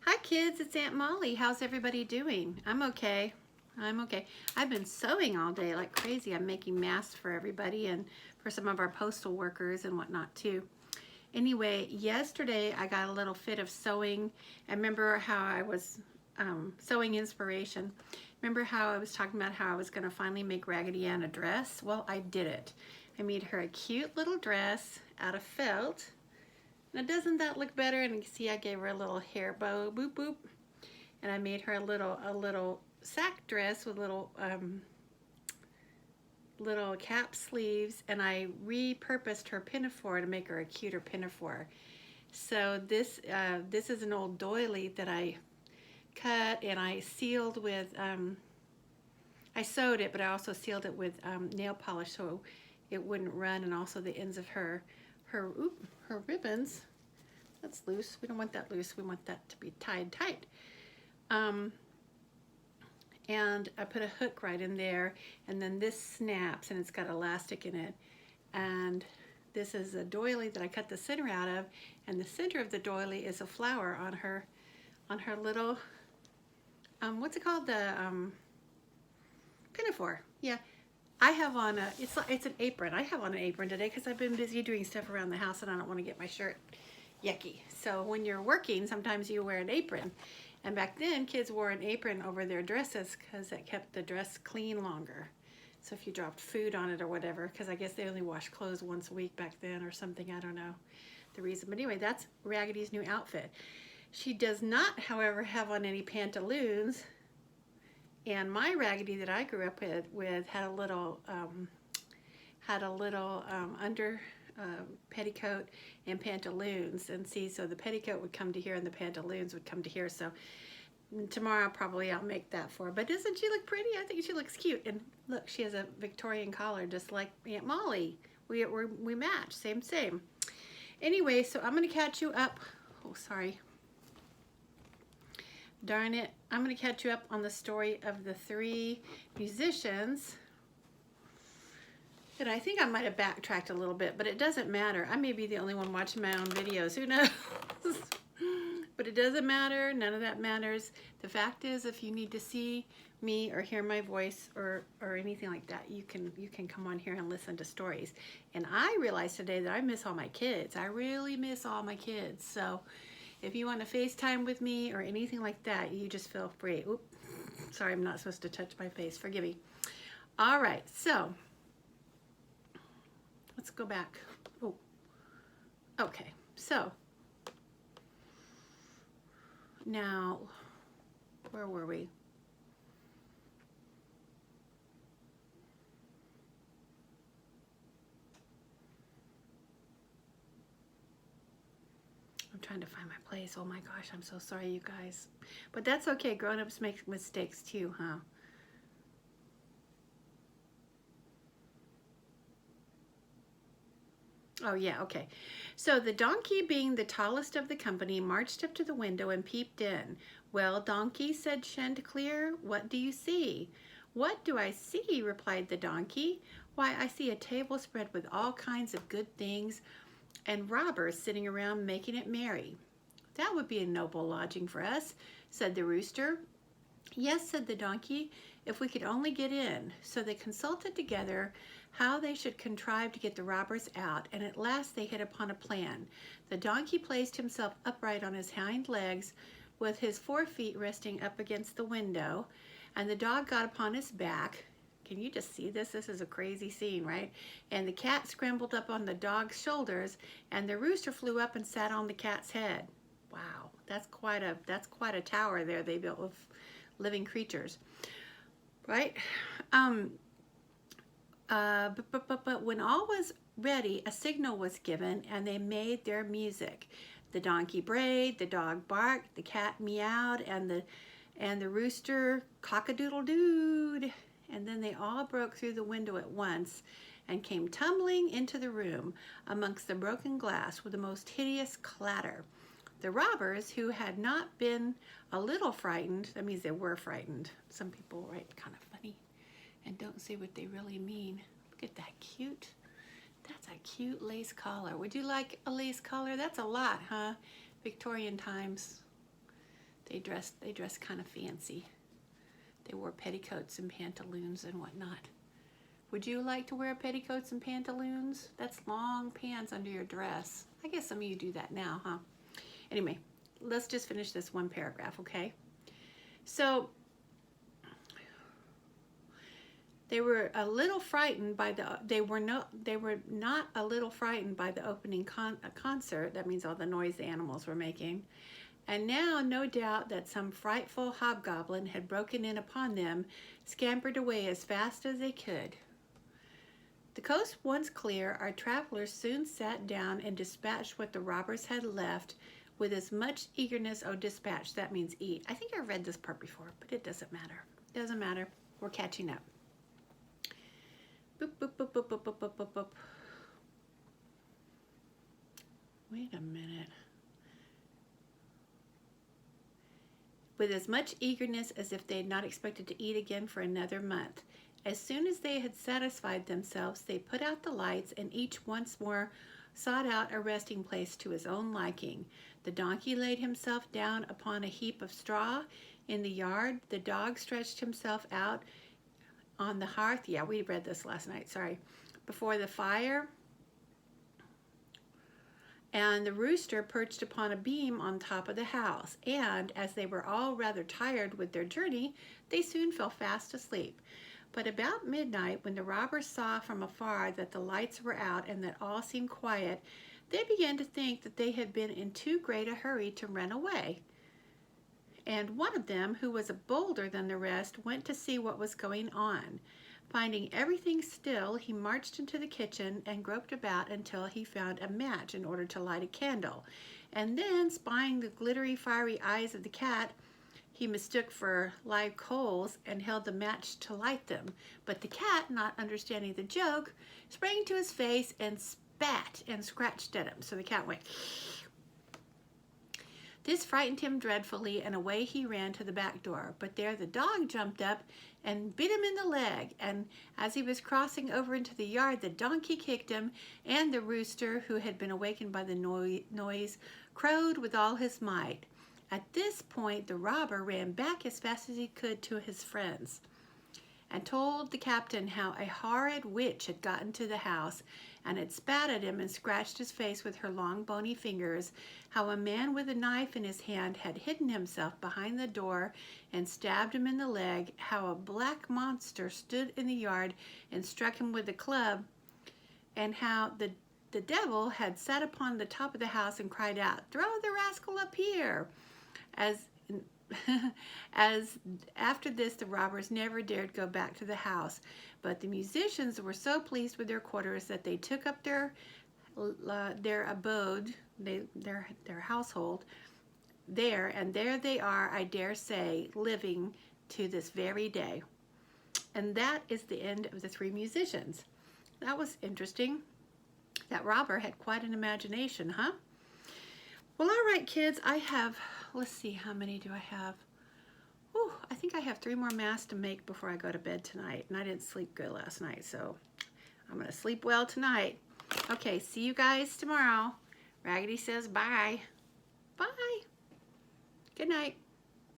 Hi kids, it's Aunt Molly. How's everybody doing? I'm okay. I'm okay. I've been sewing all day like crazy. I'm making masks for everybody and for some of our postal workers and whatnot too. Anyway, yesterday I got a little fit of sewing. I remember how I was sewing inspiration. Remember how I was talking about how I was going to finally make Raggedy Ann a dress? Well, I did it. I made her a cute little dress out of felt. Now doesn't that look better? And you can see I gave her a little hair bow, boop boop. And I made her a little sack dress with little cap sleeves, and I repurposed her pinafore to make her a cuter pinafore. So this is an old doily that I cut and I sealed with I sewed it, but I also sealed it with nail polish so it wouldn't run, and also the ends of her ribbons. That's loose. We don't want that loose. We want that to be tied tight. And I put a hook right in there, and then this snaps and it's got elastic in it. And this is a doily that I cut the center out of, and the center of the doily is a flower on her little what's it called, the pinafore. Yeah, I have on a it's an apron. I have on an apron today because I've been busy doing stuff around the house and I don't want to get my shirt yucky. So when you're working, sometimes you wear an apron. And back then, kids wore an apron over their dresses because it kept the dress clean longer. So if you dropped food on it or whatever, because I guess they only washed clothes once a week back then or something, I don't know the reason. But anyway, that's Raggedy's new outfit. She does not, however, have on any pantaloons. And my Raggedy that I grew up with had a little under petticoat and pantaloons, and see, so the petticoat would come to here and the pantaloons would come to here. So tomorrow probably I'll make that for her. But doesn't she look pretty? I think she looks cute. And look, she has a Victorian collar just like Aunt Molly. We match, same. Anyway, so I'm gonna catch you up. Oh, sorry. Darn it. I'm gonna catch you up on the story of the three musicians. And I think I might have backtracked a little bit, but it doesn't matter. I may be the only one watching my own videos. Who knows? But it doesn't matter. None of that matters. The fact is, if you need to see me or hear my voice or anything like that, you can come on here and listen to stories. And I realized today that I miss all my kids. I really miss all my kids. So if you want to FaceTime with me or anything like that, you just feel free. Oop, sorry, I'm not supposed to touch my face. Forgive me. All right, so let's go back. Oh, okay. So now, where were we? I'm trying to find my place. Oh my gosh, I'm so sorry, you guys. But that's okay. Grown-ups make mistakes too, huh? Oh yeah, okay. So the donkey, being the tallest of the company, marched up to the window and peeped in. Well, donkey, said Chanticleer, what do you see? What do I see? Replied the donkey. Why, I see a table spread with all kinds of good things and robbers sitting around making it merry. That would be a noble lodging for us, said the rooster. Yes, said the donkey, if we could only get in. So they consulted together how they should contrive to get the robbers out, and at last they hit upon a plan. The donkey placed himself upright on his hind legs, with his 4 feet resting up against the window, and the dog got upon his back. Can you just see this? This is a crazy scene, right? And the cat scrambled up on the dog's shoulders, and the rooster flew up and sat on the cat's head. Wow, that's quite a tower there they built with living creatures, right? But when all was ready, a signal was given, and they made their music. The donkey brayed, the dog barked, the cat meowed, and the rooster cock-a-doodle-dooed. And then they all broke through the window at once and came tumbling into the room amongst the broken glass with the most hideous clatter. The robbers, who had not been a little frightened, that means they were frightened. Some people write kind of funny and don't say what they really mean. Look at that cute. That's a cute lace collar. Would you like a lace collar? That's a lot, huh? Victorian times. They dressed kind of fancy. They wore petticoats and pantaloons and whatnot. Would you like to wear petticoats and pantaloons? That's long pants under your dress. I guess some of you do that now, huh? Anyway, let's just finish this one paragraph, okay? So they were a little frightened by they were not a little frightened by the opening concert. That means all the noise the animals were making. And now, no doubt that some frightful hobgoblin had broken in upon them, scampered away as fast as they could. The coast once clear, our travelers soon sat down and dispatched what the robbers had left with as much eagerness. Oh, dispatch, that means eat. I think I read this part before, but it doesn't matter. It doesn't matter. We're catching up. Boop, boop, boop, boop, boop, boop, boop, boop, boop. Wait a minute. With as much eagerness as if they had not expected to eat again for another month. As soon as they had satisfied themselves, they put out the lights, and each once more sought out a resting place to his own liking. The donkey laid himself down upon a heap of straw in the yard. The dog stretched himself out on the hearth. Yeah, we read this last night, sorry. Before the fire. And the rooster perched upon a beam on top of the house. And as they were all rather tired with their journey, they soon fell fast asleep. But about midnight, when the robbers saw from afar that the lights were out and that all seemed quiet, they began to think that they had been in too great a hurry to run away. And one of them, who was bolder than the rest, went to see what was going on. Finding everything still, he marched into the kitchen and groped about until he found a match in order to light a candle. And then, spying the glittery, fiery eyes of the cat, he mistook for live coals and held the match to light them. But the cat, not understanding the joke, sprang to his face and spat and scratched at him. So the cat went. This frightened him dreadfully, and away he ran to the back door. But there the dog jumped up and bit him in the leg. And as he was crossing over into the yard, the donkey kicked him, and the rooster, who had been awakened by the noise, crowed with all his might. At this point, the robber ran back as fast as he could to his friends and told the captain how a horrid witch had gotten to the house and had spat at him and scratched his face with her long bony fingers, how a man with a knife in his hand had hidden himself behind the door and stabbed him in the leg, how a black monster stood in the yard and struck him with a club, and how the devil had sat upon the top of the house and cried out, "Throw the rascal up here!" As after this, the robbers never dared go back to the house. But the musicians were so pleased with their quarters that they took up their abode, their household there, and there they are, I dare say, living to this very day. And that is the end of the three musicians. That was interesting. That robber had quite an imagination, huh? Well, all right, kids, I have, let's see, how many do I have? Ooh, I think I have 3 more masks to make before I go to bed tonight. And I didn't sleep good last night, so I'm going to sleep well tonight. Okay, see you guys tomorrow. Raggedy says bye. Bye. Good night.